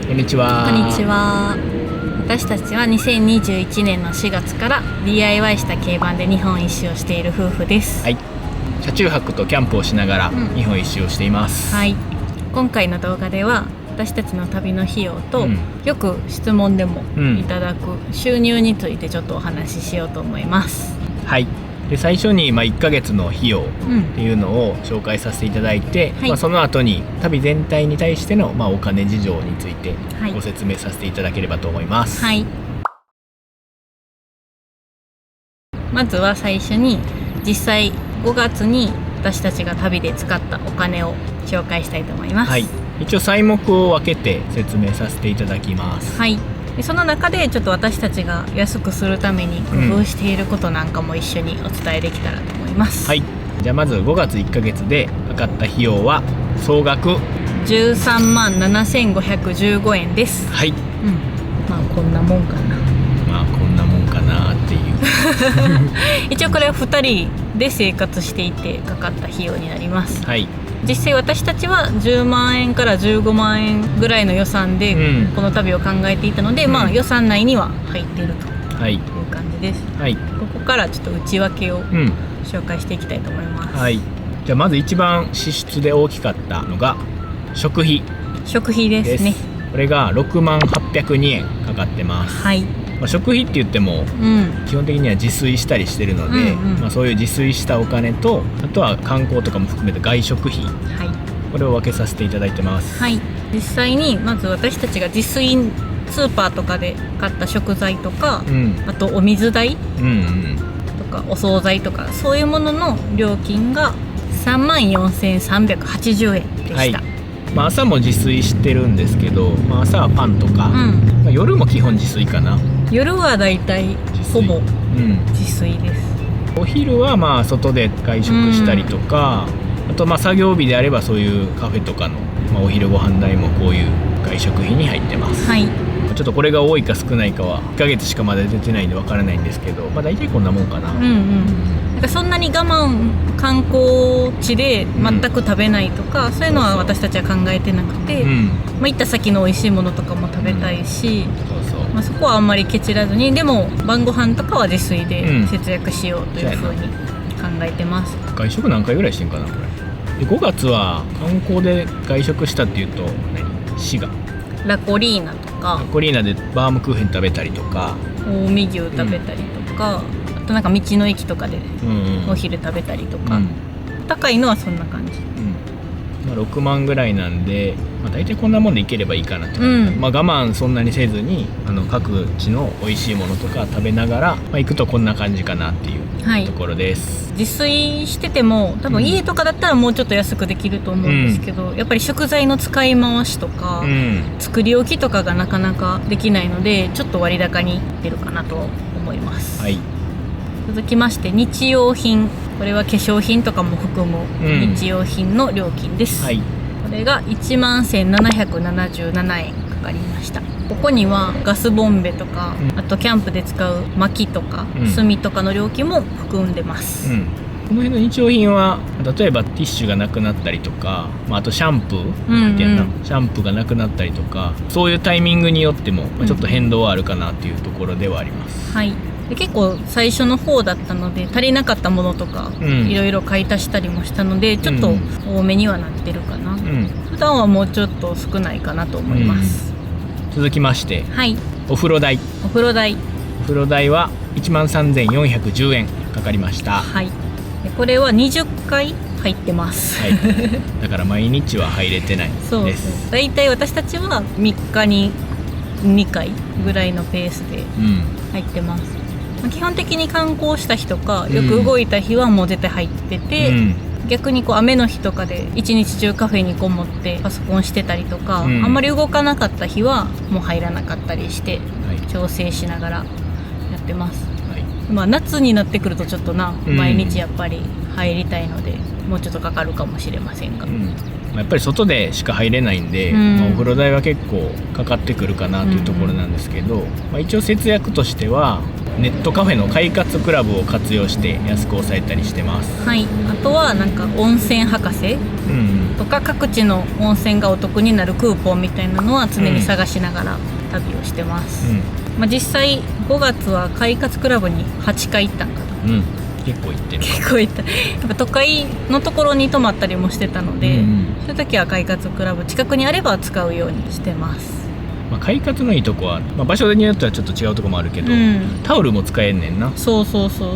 こんにちは。こんにちは。私たちは2021年の4月から DIY した軽バンで日本一周をしている夫婦です。はい。車中泊とキャンプをしながら日本一周をしています。はい。今回の動画では私たちの旅の費用と、よく質問でもいただく収入についてちょっとお話ししようと思います。はい。で最初に1ヶ月の費用っていうのを紹介させていただいて、その後に旅全体に対してのお金事情についてご説明させていただければと思います。はい。まずは最初に実際5月に私たちが旅で使ったお金を紹介したいと思います。はい。一応細目を分けて説明させていただきます。はい。でその中でちょっと私たちが安くするために工夫していることなんかも一緒にお伝えできたらと思います。はい。じゃあまず5月1ヶ月でかかった費用は総額13万7515円です。はい。まあこんなもんかな。こんなもんかなっていう一応これは2人で生活していてかかった費用になります。はい。実際私たちは10万円から15万円ぐらいの予算でこの旅を考えていたので、予算内には入っているという感じです。はい。ここからちょっと内訳を紹介していきたいと思います。はい。じゃあまず一番支出で大きかったのが食費ですね。これが6万802円かかってます。はい。食費って言っても基本的には自炊したりしてるので、そういう自炊したお金と、あとは観光とかも含めた外食費、これを分けさせていただいてます。はい。実際にまず私たちが自炊スーパーとかで買った食材とか、あとお水代とかお惣菜とかそういうものの料金が3万4380円でした。朝も自炊してるんですけど、朝はパンとか、夜も基本自炊かな。夜はだいたいほぼ自炊です。お昼は外で外食したりとか、あと作業日であればそういうカフェとかの、お昼ご飯代もこういう外食費に入ってます。はい。ちょっとこれが多いか少ないかは1ヶ月しかまだ出てないんでわからないんですけど、大体こんなもんかな。なんかそんなに我慢観光地で全く食べないとか、そういうのは私たちは考えてなくて、行った先の美味しいものとかも食べたいし、そこはあんまりケチらずに、でも晩ご飯とかは自炊で節約しようというふうに考えてます。外食何回ぐらいしてんかなこれ。で5月は観光で外食したっていうと滋賀ラコリーナとか、ラコリーナでバームクーヘン食べたりとか、近江牛食べたりとか、あとなんか道の駅とかでお昼食べたりとか、高いのはそんな感じ。6万ぐらいなんで、大体こんなもんでいければいいかなと。我慢そんなにせずに各地の美味しいものとか食べながら、行くとこんな感じかなっていうところです。自炊してても多分家とかだったらもうちょっと安くできると思うんですけど、やっぱり食材の使い回しとか、作り置きとかがなかなかできないので、ちょっと割高に出るかなと思います。はい。続きまして日用品、これは化粧品とかも含む日用品の料金です。これが1万1777円かかりました。ここにはガスボンベとか、あとキャンプで使う薪とか炭とかの料金も含んでます。この辺の日用品は例えばティッシュがなくなったりとか、あとシャンプー、シャンプーがなくなったりとか、そういうタイミングによってもちょっと変動はあるかなっていうところではあります。はい。で結構最初の方だったので足りなかったものとかいろいろ買い足したりもしたので、ちょっと多めにはなってるかな。普段はもうちょっと少ないかなと思います。続きまして、お風呂代は1万3410円かかりました。でこれは20回入ってます。だから毎日は入れてないです。そうです。だいたい私たちは3日に2回ぐらいのペースで入ってます。基本的に観光した日とかよく動いた日はもう絶対入ってて、逆に雨の日とかで一日中カフェにこもってパソコンしてたりとか、あんまり動かなかった日はもう入らなかったりして、調整しながらやってます。夏になってくるとちょっと毎日やっぱり入りたいので、もうちょっとかかるかもしれませんが、やっぱり外でしか入れないんで、お風呂代は結構かかってくるかなというところなんですけど、一応節約としてはネットカフェの快活クラブを活用して安く抑えたりしてます。はい。あとはなんか温泉博士とか各地の温泉がお得になるクーポンみたいなのは常に探しながら旅をしてます。実際5月は快活クラブに8回行ったんかな。結構行ってる。結構行った。やっぱ都会のところに泊まったりもしてたので、そういう時は快活クラブ近くにあれば使うようにしてます。快活のいいとこは、場所によってはちょっと違うとこもあるけど、タオルも使えんねんな。そう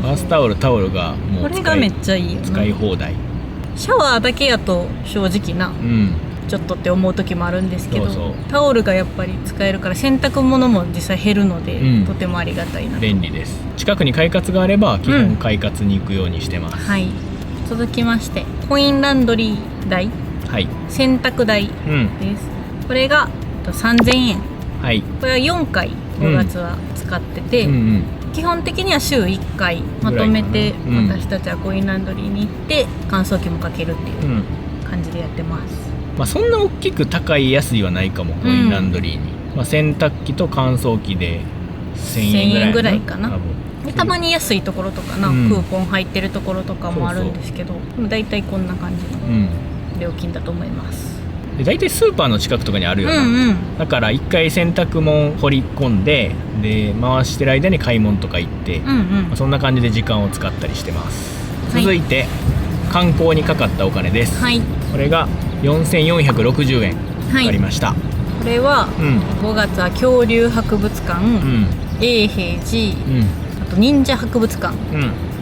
バスタオルがもうこれがめっちゃいいよな。使い放題。シャワーだけやと正直な、ちょっとって思う時もあるんですけど、タオルがやっぱり使えるから洗濯物も実際減るので、とてもありがたいな。便利です。近くに快活があれば基本快活に行くようにしてます。はい。続きましてコインランドリー代、洗濯代です。これが3000円。これは4回5月は使ってて、基本的には週1回まとめて私たちはコインランドリーに行って乾燥機もかけるっていう感じでやってます。そんな大きく高い安いはないかも、コインランドリーに。洗濯機と乾燥機で1000円ぐらいかな。たまに安いところとかな、クーポン入ってるところとかもあるんですけど、だいたいこんな感じの料金だと思います。だいたいスーパーの近くとかにあるよな、だから1回洗濯物掘り込んで回してる間に買い物とか行って、そんな感じで時間を使ったりしてます。続いて観光にかかったお金です。これが4460円かかりました。これは5月は恐竜博物館、永平寺、あと忍者博物館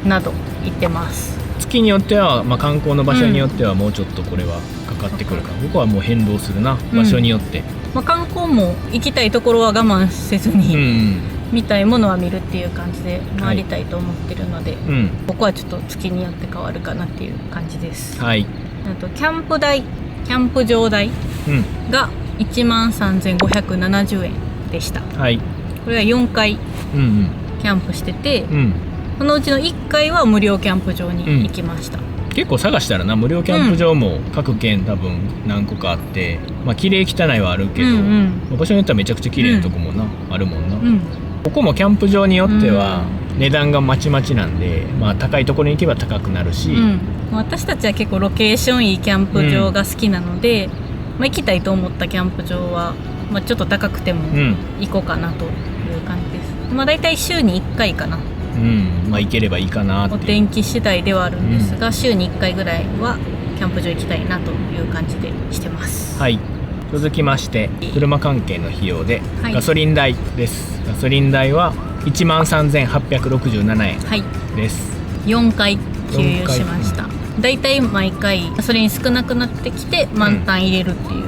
など行ってます。月によっては、観光の場所によってはもうちょっとこれはかかってくるから、僕はもう変動するな、場所によって。観光も行きたいところは我慢せずに、見たいものは見るっていう感じで回りたいと思ってるので、ここはちょっと月によって変わるかなっていう感じです。あとキャンプ代、キャンプ場代が13,570円でした。これは4回キャンプしてて、このうちの1回は無料キャンプ場に行きました。結構探したらな、無料キャンプ場も各県多分何個かあって、綺麗汚いはあるけど、場所によってはめちゃくちゃ綺麗なとこもあるもんな。ここもキャンプ場によっては値段がまちまちなんで、高いところに行けば高くなるし、私たちは結構ロケーションいいキャンプ場が好きなので、行きたいと思ったキャンプ場は、ちょっと高くても行こうかなという感じです。だいたい週に1回かな。行ければいいかなっていう。お天気次第ではあるんですが、週に1回ぐらいはキャンプ場行きたいなという感じでしてます。続きまして車関係の費用で、ガソリン代です。ガソリン代は13,867円です。4回給油しました。だいたい毎回ガソリン少なくなってきて満タン入れるっていう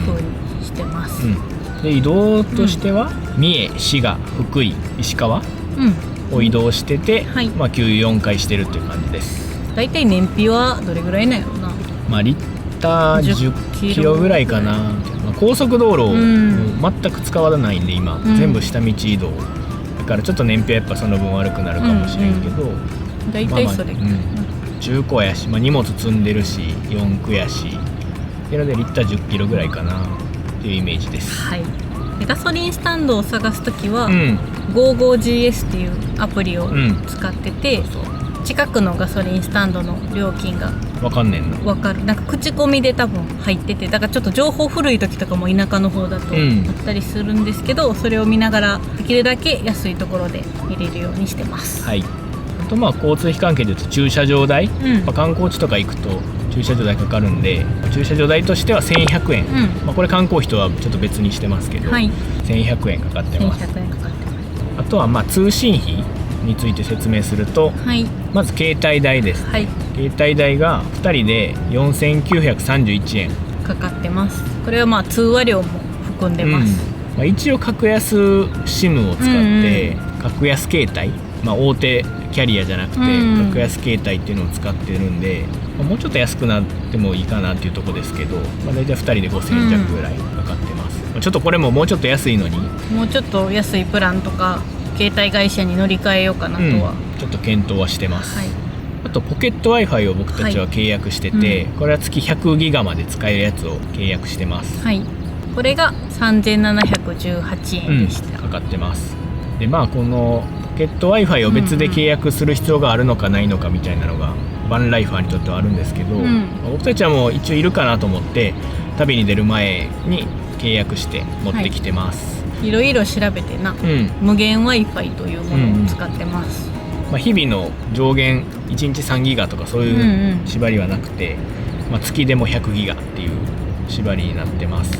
風にしてます。で移動としては、三重、滋賀、福井、石川を移動してて、給油4回してるっていう感じです。だいたい燃費はどれぐらいなんやろな。リッター10キロぐらいかな。高速道路を全く使わないんで今、全部下道移動だからちょっと燃費はやっぱその分悪くなるかもしれんけど、だいたいそれ、中古やし、荷物積んでるし4区やしっていうのでリッター10キロぐらいかなっていうイメージです。でガソリンスタンドを探すときは、55GS っていうアプリを使ってて、近くのガソリンスタンドの料金が分かんねんな。分かる。なんか口コミで多分入ってて、だからちょっと情報古い時とかも田舎の方だとあったりするんですけど、それを見ながらできるだけ安いところで見れるようにしてます。あと交通費関係でいうと駐車場代、観光地とか行くと駐車場代かかるんで、駐車場代としては1100円、これ観光費とはちょっと別にしてますけど、1100円かかってます。あとは通信費について説明すると、まず携帯代です、携帯代が2人で4931円かかってます。これは通話料も含んでます。一応格安 SIM を使って格安携帯、大手キャリアじゃなくて格安携帯っていうのを使ってるんで、もうちょっと安くなってもいいかなっていうところですけど、大体2人で5000円弱ぐらいかかってます。ちょっとこれももうちょっと安いのに、もうちょっと安いプランとか携帯会社に乗り換えようかなとは、ちょっと検討はしてます。あとポケット Wi-Fi を僕たちは契約してて、これは月100ギガまで使えるやつを契約してます。これが3718円でした、かかってます。でこのケット Wi-Fi を別で契約する必要があるのかないのかみたいなのがバンライファーにとってはあるんですけど、僕たちはもう一応いるかなと思って旅に出る前に契約して持ってきてます。いろいろ調べてな、無限 Wi-Fi というものを使ってます。日々の上限1日3ギガとかそういう縛りはなくて、月でも100ギガっていう縛りになってます、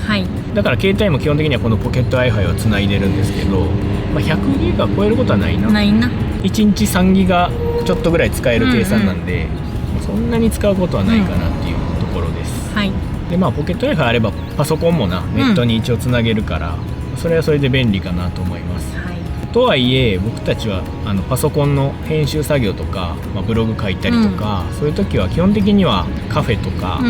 だから携帯も基本的にはこのポケット Wi-Fi をつないでるんですけど、100ギガ超えることはないな。1日3ギガちょっとぐらい使える計算なんで、そんなに使うことはないかなっていうところです、でポケット Wi-Fi あればパソコンもなネットに一応つなげるから、それはそれで便利かなと思います、とはいえ僕たちはパソコンの編集作業とか、ブログ書いたりとか、そういう時は基本的にはカフェとか、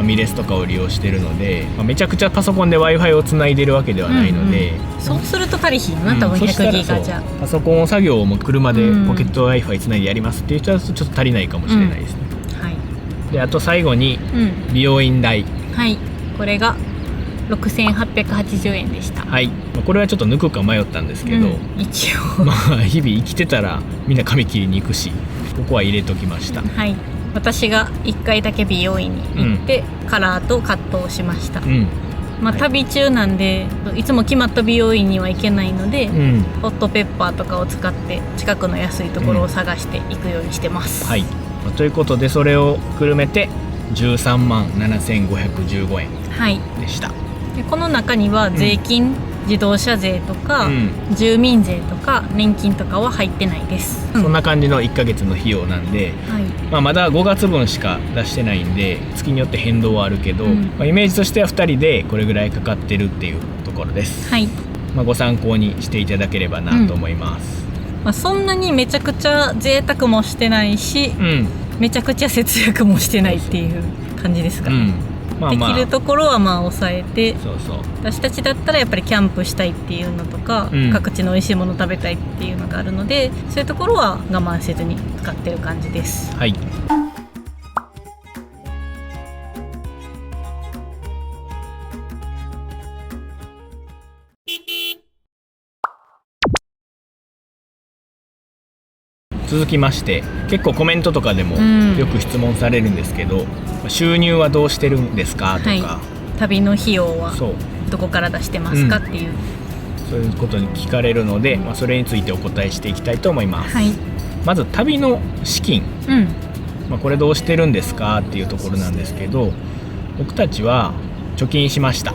ミレスとかを利用してるので、めちゃくちゃパソコンで Wi-Fi をつないでるわけではないので、そうすると足りひんな、多分100ギガじゃ。パソコン作業も車でポケット Wi-Fi つないでやりますっていう人はちょっと足りないかもしれないですね、であと最後に美容院代、これが6880円でした。これはちょっと抜くか迷ったんですけど、一応日々生きてたらみんな髪切りに行くし、ここは入れときました。私が1回だけ美容院に行って、カラーとカットをしました。旅中なんでいつも決まった美容院には行けないので、ホットペッパーとかを使って近くの安いところを探して行くようにしてます。ということでそれをくるめて13万7515円でした、でこの中には税金、自動車税とか、住民税とか年金とかは入ってないです、そんな感じの1ヶ月の費用なんで、まだ5月分しか出してないんで月によって変動はあるけど、イメージとしては2人でこれぐらいかかってるっていうところです、ご参考にしていただければなと思います、そんなにめちゃくちゃ贅沢もしてないし、めちゃくちゃ節約もしてないっていう感じですかね、できるところは抑えて、私たちだったらやっぱりキャンプしたいっていうのとか、各地の美味しいもの食べたいっていうのがあるので、そういうところは我慢せずに使ってる感じです。続きまして結構コメントとかでもよく質問されるんですけど、収入はどうしてるんですかとか、旅の費用はどこから出してますかっていう、そういうことに聞かれるので、それについてお答えしていきたいと思います、まず旅の資金、これどうしてるんですかっていうところなんですけど、僕たちは貯金しました。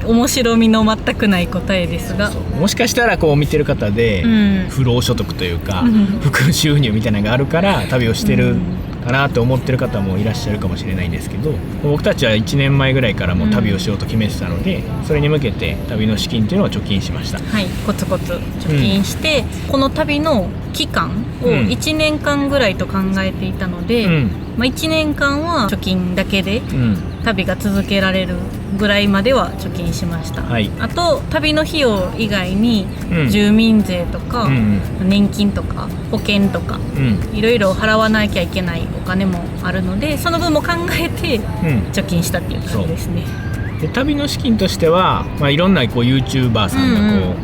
面白みの全くない答えですが、もしかしたらこう見てる方で、不労所得というか、副収入みたいなのがあるから旅をしてるかなと思ってる方もいらっしゃるかもしれないんですけど、僕たちは1年前ぐらいからもう旅をしようと決めてたので、それに向けて旅の資金っていうのを貯金しました。コツコツ貯金して、この旅の期間を1年間ぐらいと考えていたので、1年間は貯金だけで旅が続けられるぐらいまでは貯金しました、あと旅の費用以外に、住民税とか、年金とか保険とか、いろいろ払わなきゃいけないお金もあるので、その分も考えて貯金したっていう感じですね、で旅の資金としては、いろんなYouTuber さん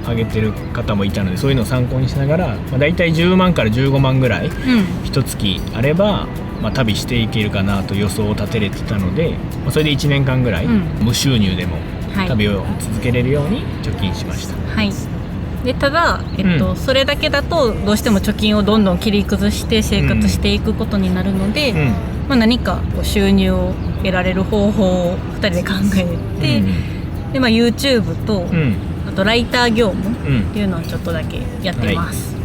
が上げてる方もいたので、そういうのを参考にしながら、だいたい10万から15万ぐらい一月あれば、旅していけるかなと予想を立てれてたので、それで1年間ぐらい無収入でも旅を続けれるように貯金しました。でただ、それだけだとどうしても貯金をどんどん切り崩して生活していくことになるので、何か収入を得られる方法を2人で考えて、でYouTube と、あとライター業務っていうのをちょっとだけやってます、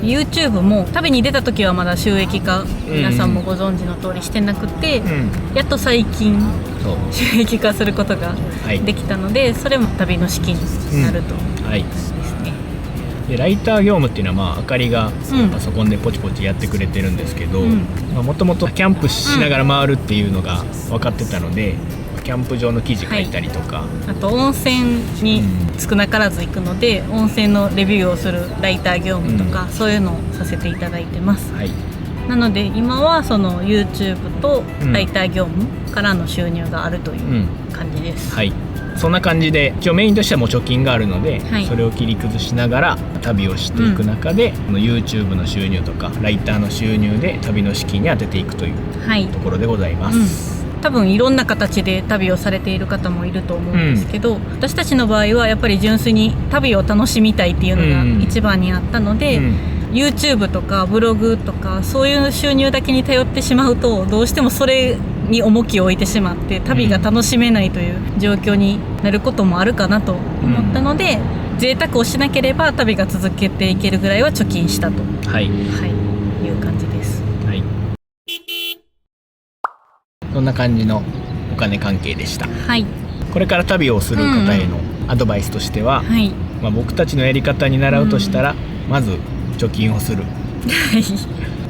YouTube も旅に出た時はまだ収益化、皆さんもご存知の通りしてなくて、やっと最近収益化することができたので、それも旅の資金になるとですね。でライター業務っていうのは、あかりがパソコンでポチポチやってくれてるんですけど、もともとキャンプしながら回るっていうのが分かってたので、キャンプ場の記事書いたりとか、あと温泉に少なからず行くので、温泉のレビューをするライター業務とか、そういうのをさせていただいてます、なので今はその YouTube とライター業務からの収入があるという感じです、そんな感じで一応メインとしてはもう貯金があるので、はい、それを切り崩しながら旅をしていく中で、YouTube の収入とかライターの収入で旅の資金に充てていくというところでございます、多分いろんな形で旅をされている方もいると思うんですけど、私たちの場合はやっぱり純粋に旅を楽しみたいっていうのが一番にあったので、YouTube とかブログとかそういう収入だけに頼ってしまうとどうしてもそれに重きを置いてしまって旅が楽しめないという状況になることもあるかなと思ったので、贅沢をしなければ旅が続けていけるぐらいは貯金したと、いう感じです。そんな感じのお金関係でした。これから旅をする方へのアドバイスとしては、僕たちのやり方に習うとしたら、まず貯金をする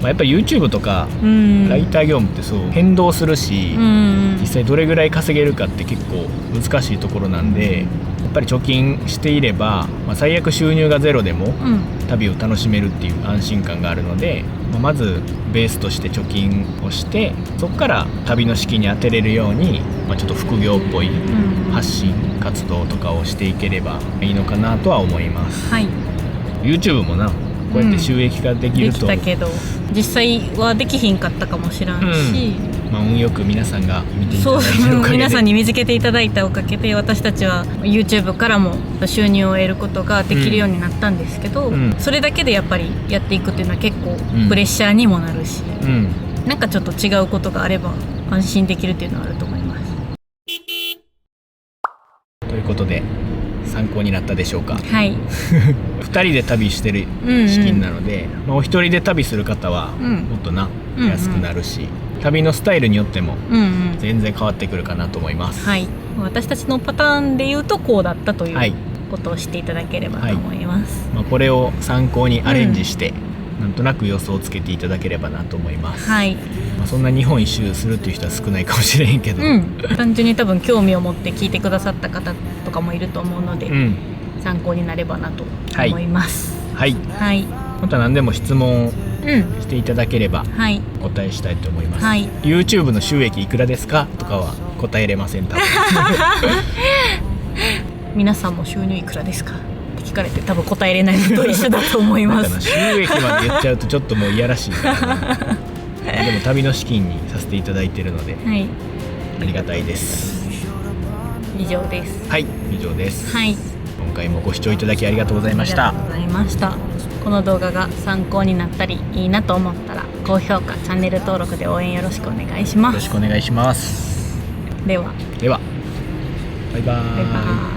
やっぱり YouTube とかライター業務ってそう変動するし、実際どれぐらい稼げるかって結構難しいところなんで、やっぱり貯金していれば、最悪収入がゼロでも旅を楽しめるっていう安心感があるので、まずベースとして貯金をして、そこから旅の資金に充てれるように、ちょっと副業っぽい発信活動とかをしていければいいのかなとは思います、YouTube もなこうやって収益化できると、できたけど実際はできひんかったかもしれんし、運よく皆さんが見ていただいてるおかげで、皆さんに見つけていただいたおかげで私たちは YouTube からも収入を得ることができるようになったんですけど、それだけでやっぱりやっていくっていうのは結構プレッシャーにもなるし、なんかちょっと違うことがあれば安心できるっていうのはあると思います。ということで参考になったでしょうか。2人で旅してる資金なので、お一人で旅する方はもっと安くなるし、旅のスタイルによっても全然変わってくるかなと思います、私たちのパターンで言うとこうだったということを知っていただければと思います、これを参考にアレンジして、なんとなく予想をつけていただければなと思います、そんな日本一周するっていう人は少ないかもしれへんけど、単純に多分興味を持って聞いてくださった方とかもいると思うので、参考になればなと思います。また何でも質問していただければお答えしたいと思います、YouTube の収益いくらですかとかは答えれません多分皆さんも収入いくらですかって聞かれて多分答えれないのと一緒だと思います収益まで言っちゃうとちょっともういやらしいからなでも旅の資金にさせていただいているので、ありがたいです。以上です。以上です。今回もご視聴いただきありがとうございました。ありがとうございました。この動画が参考になったりいいなと思ったら高評価、チャンネル登録で応援よろしくお願いします。よろしくお願いします。ではバイバーイ。